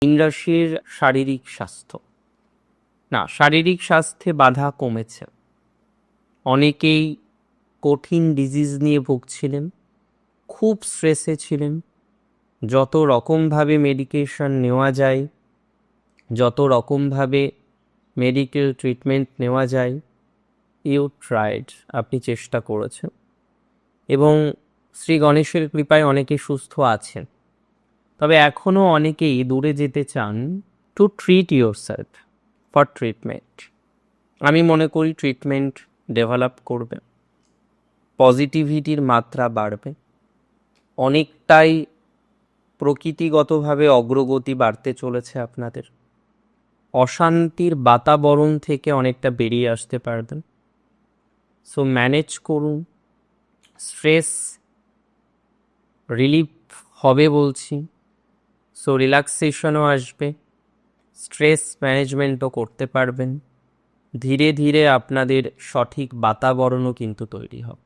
মীন রাশির শারীরিক স্বাস্থ্য, না, শারীরিক স্বাস্থ্যে বাধা কমেছে। অনেকেই কঠিন ডিজিজ নিয়ে ভুগছিলেন, খুব স্ট্রেসে ছিলেন। যত রকমভাবে মেডিকেশন নেওয়া যায়, যত রকমভাবে মেডিকেল ট্রিটমেন্ট নেওয়া যায়, ইউ ট্রাইড, আপনি চেষ্টা করেছেন এবং শ্রী গণেশের কৃপায় অনেকে সুস্থ আছেন। তবে এখনও অনেকেই দূরে যেতে চান to treat your self for treatment. আমি মনে করি ট্রিটমেন্ট ডেভেলপ করবে, পজিটিভিটির মাত্রা বাড়বে, অনেকটাই প্রকৃতিগতভাবে অগ্রগতি বাড়তে চলেছে। আপনাদের অশান্তির বাতাবরণ থেকে অনেকটা বেরিয়ে আসতে পারবেন। সো ম্যানেজ করুন, স্ট্রেস রিলিফ হবে বলছি। সো রিল্যাক্সেশনও আসবে, স্ট্রেস ম্যানেজমেন্টও করতে পারবেন। ধীরে ধীরে আপনাদের সঠিক বাতাবরণও কিন্তু তৈরি হবে।